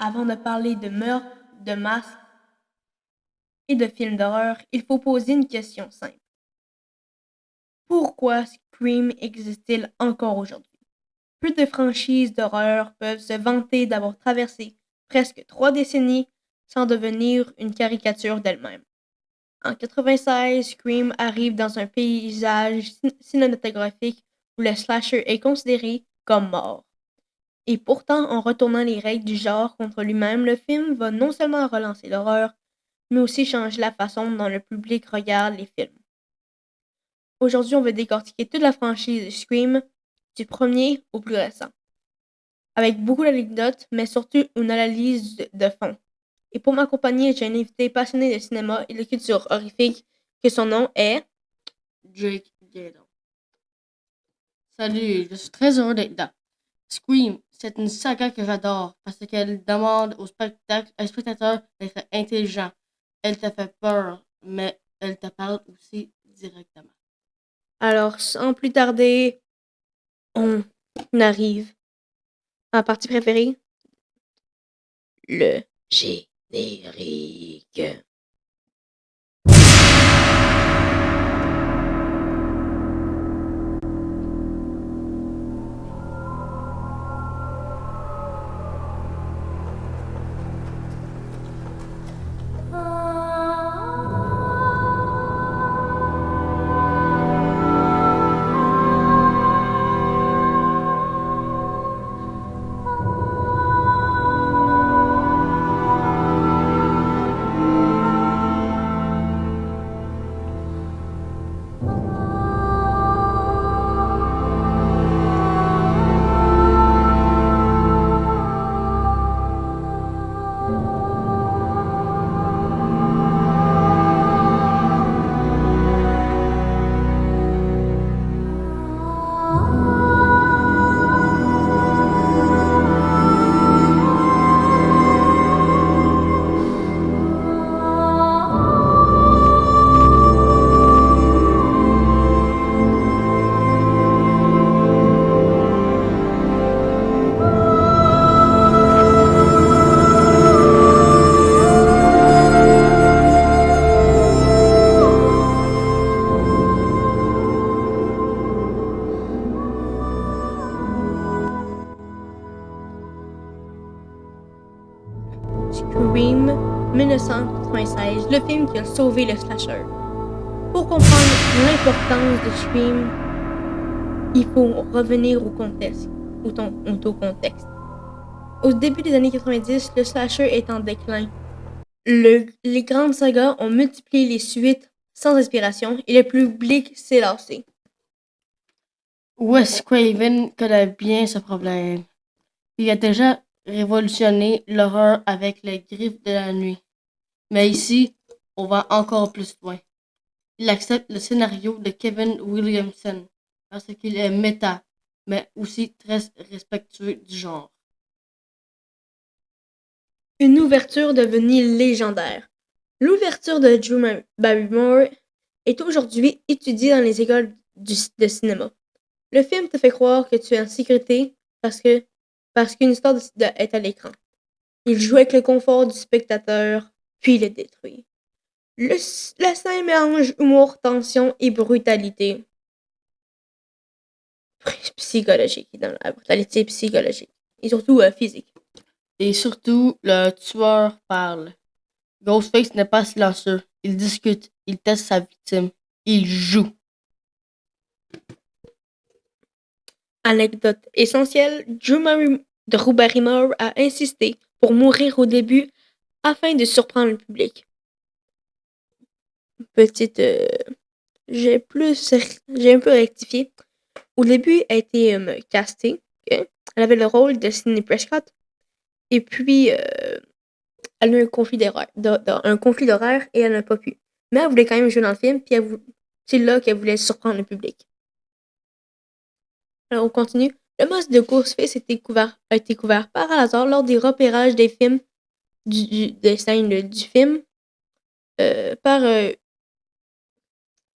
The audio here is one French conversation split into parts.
Avant de parler de meurtres, de masques et de films d'horreur, il faut poser une question simple. Pourquoi Scream existe-t-il encore aujourd'hui? Peu de franchises d'horreur peuvent se vanter d'avoir traversé presque 3 décennies sans devenir une caricature d'elle-même. En 96, Scream arrive dans un paysage cinématographique où le slasher est considéré comme mort. Et pourtant, en retournant les règles du genre contre lui-même, le film va non seulement relancer l'horreur, mais aussi changer la façon dont le public regarde les films. Aujourd'hui, on va décortiquer toute la franchise de Scream, du premier au plus récent, avec beaucoup d'anecdotes, mais surtout une analyse de fond. Et pour m'accompagner, j'ai un invité passionné de cinéma et de culture horrifique, que son nom est Jake Gado. Salut, je suis très heureux d'être là. Scream, c'est une saga que j'adore parce qu'elle demande au spectateur d'être intelligent. Elle te fait peur, mais elle te parle aussi directement. Alors, sans plus tarder, on arrive à ma partie préférée, le générique. Scream 1996, le film qui a sauvé le slasher. Pour comprendre l'importance de Scream, il faut revenir au contexte. Au contexte. Au début des années 90, le slasher est en déclin. Les grandes sagas ont multiplié les suites sans inspiration et le public s'est lassé. Wes Craven connaît bien ce problème. Il a déjà révolutionné l'horreur avec les griffes de la nuit. Mais ici, on va encore plus loin. Il accepte le scénario de Kevin Williamson parce qu'il est méta, mais aussi très respectueux du genre. Une ouverture devenue légendaire. L'ouverture de Drew Barrymore est aujourd'hui étudiée dans les écoles de cinéma. Le film te fait croire que tu es en sécurité parce qu'une histoire est à l'écran. Il joue avec le confort du spectateur, puis le détruit. La scène mélange humour, tension et brutalité psychologique, dans la brutalité psychologique et surtout physique. Et surtout, le tueur parle. Ghostface n'est pas silencieux. Il discute, il teste sa victime, il joue. Anecdote essentielle, Drew Barrymore a insisté pour mourir au début afin de surprendre le public. Petite, j'ai un peu rectifié. Au début, elle a été castée. Ok? Elle avait le rôle de Sidney Prescott. Et puis, elle a eu un conflit d'horaire et elle n'a pas pu. Mais elle voulait quand même jouer dans le film, puis c'est là qu'elle voulait surprendre le public. Alors, on continue. Le masque de Ghostface a été couvert par hasard lors des repérages des films, des scènes du film, par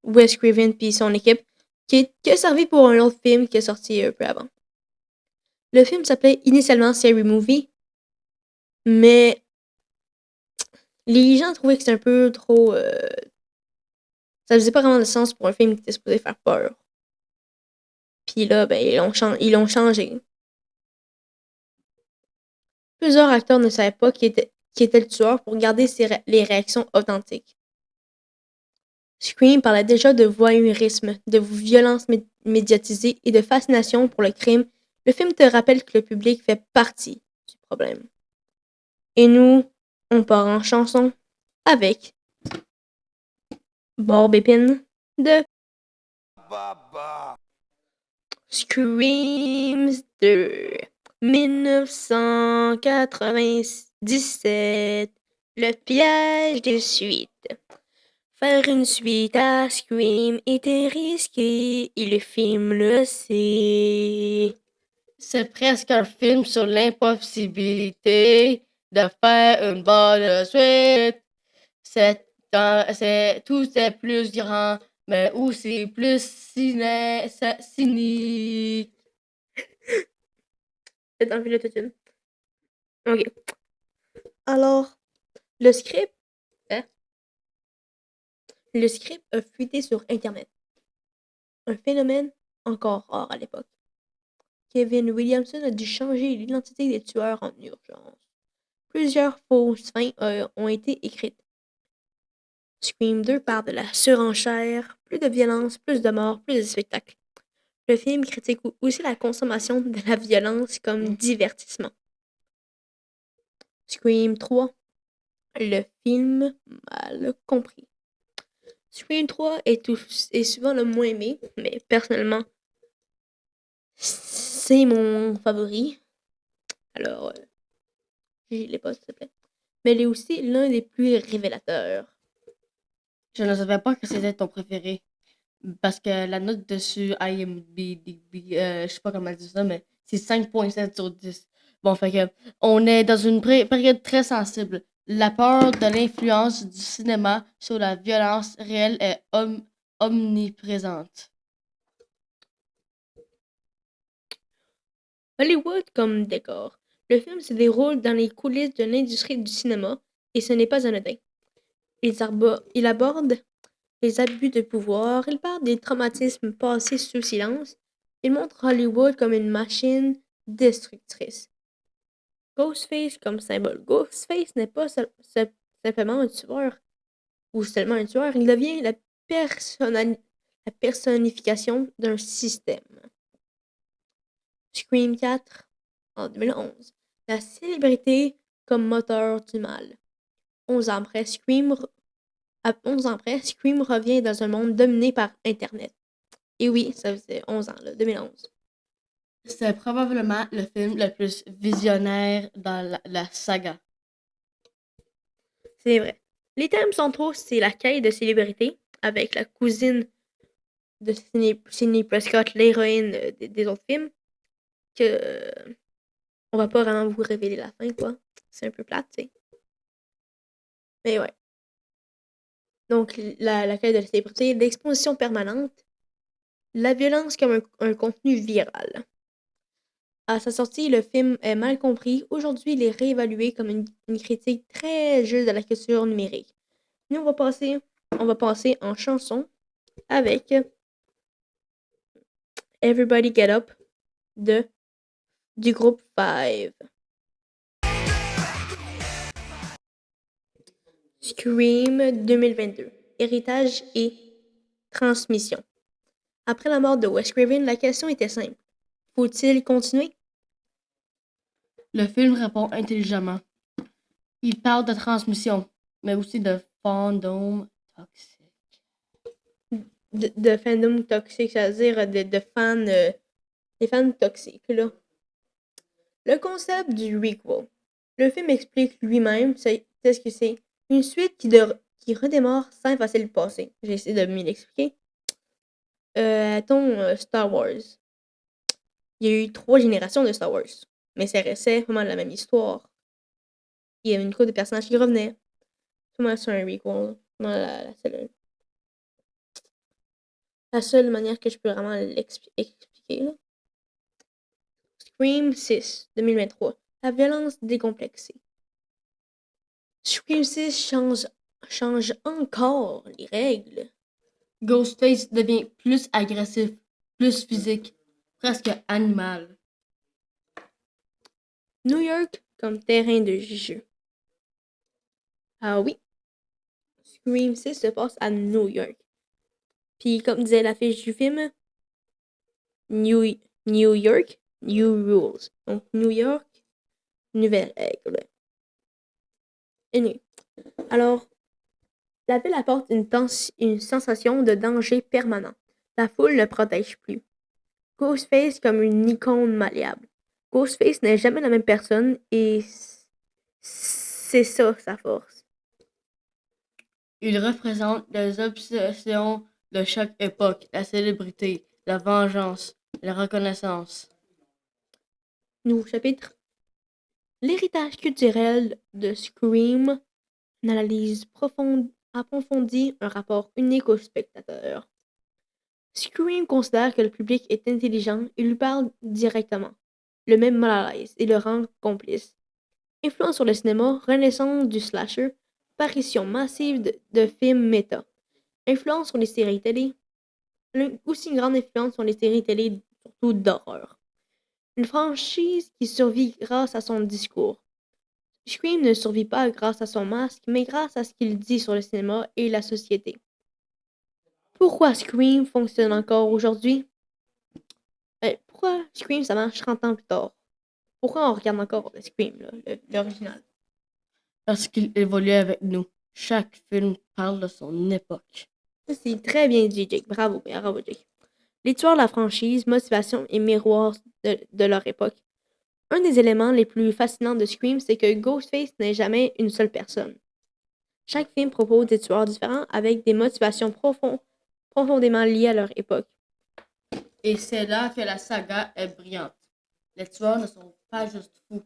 Wes Craven et son équipe, qui a servi pour un autre film qui est sorti un peu avant. Le film s'appelait initialement Scary Movie, Mais les gens trouvaient que c'était un peu trop... ça faisait pas vraiment de sens pour un film qui était supposé faire peur. Puis là, ben, ils l'ont changé. Plusieurs acteurs ne savaient pas qui était le tueur pour garder les réactions authentiques. Scream parlait déjà de voyeurisme, de violence médiatisée et de fascination pour le crime. Le film te rappelle que le public fait partie du problème. Et nous, on part en chanson avec Barbe Épine de Screams de 1997. Le piège des suites. Faire une suite à Scream était risqué et le film le sait. C'est presque un film sur l'impossibilité de faire une bonne suite. Tout est plus grand, mais aussi plus cynique. C'est dans le film. Ok. Alors, le script, hein? Le script a fuité sur Internet. Un phénomène encore rare à l'époque. Kevin Williamson a dû changer l'identité des tueurs en urgence. Plusieurs fausses fins ont été écrites. Scream 2 part de la surenchère, plus de violence, plus de morts, plus de spectacles. Le film critique aussi la consommation de la violence comme divertissement. Scream 3, le film mal compris. Scream 3 est souvent le moins aimé, mais personnellement, c'est mon favori. Alors, je l'ai pas, s'il te plaît. Mais il est aussi l'un des plus révélateurs. Je ne savais pas que c'était ton préféré. Parce que la note dessus, IMDb, je sais pas comment dire ça, mais c'est 5,7 sur 10. Bon, fait que, on est dans une période très sensible. La peur de l'influence du cinéma sur la violence réelle est omniprésente. Hollywood comme décor. Le film se déroule dans les coulisses de l'industrie du cinéma et ce n'est pas anodin. Il aborde les abus de pouvoir, il parle des traumatismes passés sous silence, il montre Hollywood comme une machine destructrice. Ghostface comme symbole. Ghostface n'est pas simplement un tueur ou seulement un tueur, il devient la personnification d'un système. Scream 4 en 2011. La célébrité comme moteur du mal. 11 ans après, Scream revient dans un monde dominé par Internet. Et oui, ça faisait 11 ans, là, 2011. C'est probablement le film le plus visionnaire dans la saga. C'est vrai. Les thèmes centraux, c'est la quête de célébrité avec la cousine de Sidney Prescott, l'héroïne des autres films, que on va pas vraiment vous révéler la fin, quoi. C'est un peu plate, tu sais. Mais ouais. Donc, la quête de la célébrité, l'exposition permanente, la violence comme un contenu viral. À sa sortie, le film est mal compris. Aujourd'hui, il est réévalué comme une critique très juste de la culture numérique. Nous, on va passer en chanson avec Everybody Get Up du groupe Five. Scream 2022. Héritage et transmission. Après la mort de Wes Craven, la question était simple. Faut-il continuer? Le film répond intelligemment. Il parle de transmission, mais aussi de fandom toxique. De fandom toxique, c'est-à-dire de fans, des fans toxiques, là. Le concept du requel. Le film explique lui-même c'est ce que c'est. Une suite qui redémarre sans effacer le passé. J'ai essayé de m'y l'expliquer. Star Wars. Il y a eu 3 générations de Star Wars. Mais ça restait vraiment la même histoire. Il y avait une couple de personnages qui revenaient. Tout le monde sur un requel. Non, la seule manière que je peux vraiment l'expliquer, là. Scream 6, 2023. La violence décomplexée. Scream 6 change encore les règles. Ghostface devient plus agressif, plus physique, presque animal. New York comme terrain de jeu. Ah oui, Scream 6 se passe à New York. Puis comme disait l'affiche du film, New York, New Rules. Donc New York, nouvelles règles. Alors, la ville apporte une sensation de danger permanent. La foule ne protège plus. Ghostface comme une icône malléable. Ghostface n'est jamais la même personne et c'est ça sa force. Il représente les obsessions de chaque époque, la célébrité, la vengeance, la reconnaissance. Nouveau chapitre. L'héritage culturel de Scream, une analyse profonde, approfondie, un rapport unique au spectateur. Scream considère que le public est intelligent et lui parle directement, le met mal à l'aise et le rend complice. Influence sur le cinéma, renaissance du slasher, apparition massive de films méta. Influence sur les séries télé, aussi une grande influence sur les séries télé, surtout d'horreur. Une franchise qui survit grâce à son discours. Scream ne survit pas grâce à son masque, mais grâce à ce qu'il dit sur le cinéma et la société. Pourquoi Scream fonctionne encore aujourd'hui? Pourquoi Scream ça marche 30 ans plus tard? Pourquoi on regarde encore Scream, l'original? Parce qu'il évolue avec nous. Chaque film parle de son époque. C'est très bien dit, Jake. Bravo, bravo, Jake. L'histoire de la franchise, motivation et miroir de leur époque. Un des éléments les plus fascinants de Scream, c'est que Ghostface n'est jamais une seule personne. Chaque film propose des tueurs différents avec des motivations profondément liées à leur époque. Et c'est là que la saga est brillante. Les tueurs ne sont pas juste fous.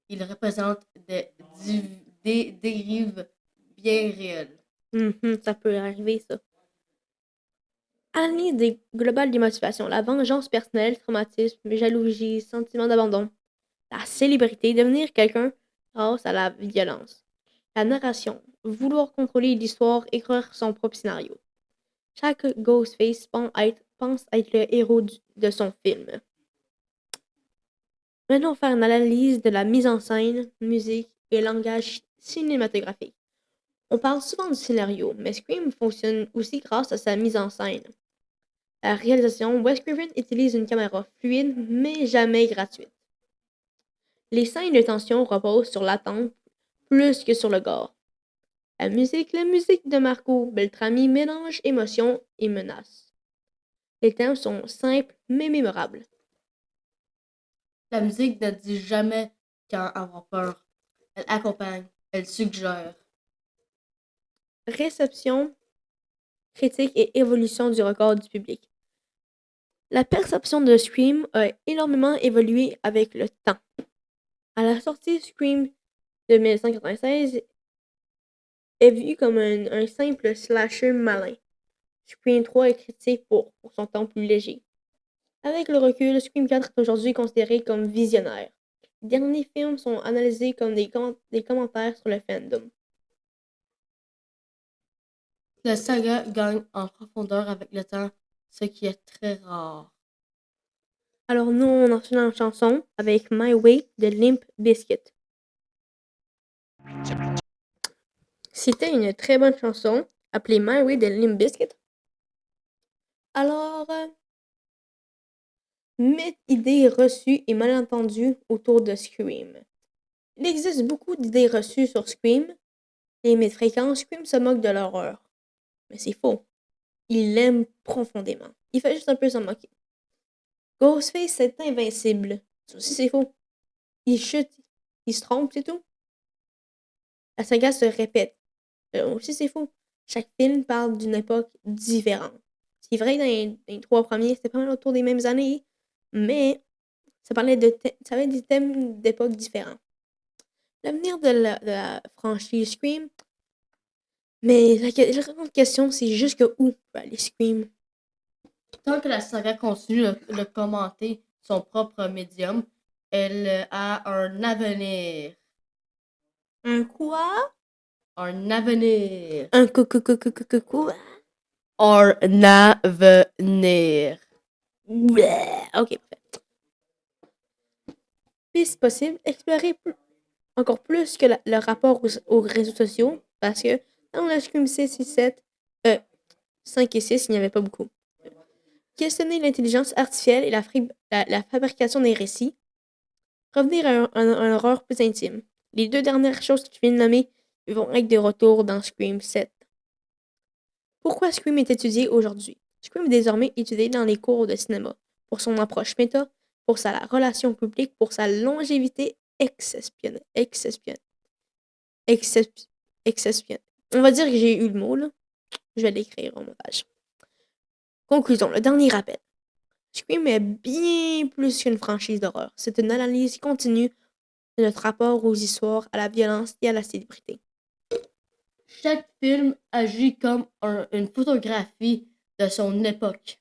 Ils représentent des dérives bien réelles. Ça peut arriver, ça. Analyse globale des motivations. La vengeance personnelle, traumatisme, jalousie, sentiment d'abandon. La célébrité, devenir quelqu'un grâce à la violence. La narration, vouloir contrôler l'histoire, écrire son propre scénario. Chaque Ghostface pense être le héros de son film. Maintenant, on va faire une analyse de la mise en scène, musique et langage cinématographique. On parle souvent du scénario, mais Scream fonctionne aussi grâce à sa mise en scène. La réalisation, Wes Craven utilise une caméra fluide, mais jamais gratuite. Les scènes de tension reposent sur l'attente plus que sur le gore. La musique de Marco Beltrami mélange émotion et menace. Les thèmes sont simples mais mémorables. La musique ne dit jamais quand avoir peur. Elle accompagne, elle suggère. Réception, critique et évolution du regard du public. La perception de Scream a énormément évolué avec le temps. À la sortie, Scream de 1996 est vu comme un simple slasher malin. Scream 3 est critiqué pour son ton plus léger. Avec le recul, Scream 4 est aujourd'hui considéré comme visionnaire. Les derniers films sont analysés comme des commentaires sur le fandom. La saga gagne en profondeur avec le temps, ce qui est très rare. Alors nous, on enchaîne en chanson avec My Way de Limp Bizkit. C'était une très bonne chanson, appelée My Way de Limp Bizkit. Alors, mythes, idées reçues et malentendus autour de Scream. Il existe beaucoup d'idées reçues sur Scream. Les mythes fréquents, Scream se moque de l'horreur. Mais c'est faux. Il l'aime profondément. Il fait juste un peu s'en moquer. Ghostface est invincible. Ça aussi c'est faux. Il chute, il se trompe, c'est tout. La saga se répète. Aussi c'est faux. Chaque film parle d'une époque différente. C'est vrai que dans les trois premiers, c'était pas mal autour des mêmes années, mais ça parlait ça avait des thèmes d'époques différents. L'avenir de la franchise Scream, mais la grande question, c'est jusqu'où peut aller Scream? Tant que la saga continue de commenter son propre médium, elle a un avenir. Un quoi? Un avenir. Un coucou. Un avenir. Bleh. Ok, parfait. Piste possible, explorer encore plus que le rapport aux réseaux sociaux, parce que dans le Scream 6 et 7, 5 et 6, il n'y avait pas beaucoup. Questionner l'intelligence artificielle et la fabrication des récits. Revenir à un horreur plus intime. Les deux dernières choses que tu viens de nommer vont être de retour dans Scream 7. Pourquoi Scream est étudié aujourd'hui? Scream est désormais étudié dans les cours de cinéma pour son approche méta, pour sa relation publique, pour sa longévité exceptionnelle. On va dire que j'ai eu le mot, là. Je vais l'écrire au montage. Conclusion, le dernier rappel. Scream est bien plus qu'une franchise d'horreur. C'est une analyse continue de notre rapport aux histoires, à la violence et à la célébrité. Chaque film agit comme une photographie de son époque.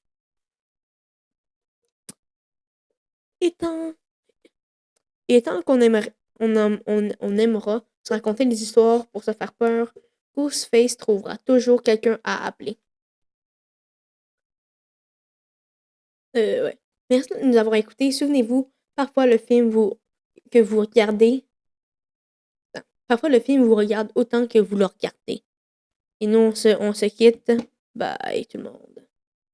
Étant qu'on aimera se raconter des histoires pour se faire peur, Ghostface trouvera toujours quelqu'un à appeler. Ouais. Merci de nous avoir écoutés. Souvenez-vous, parfois le film que vous regardez, parfois le film vous regarde autant que vous le regardez. Et nous, on se quitte. Bye tout le monde.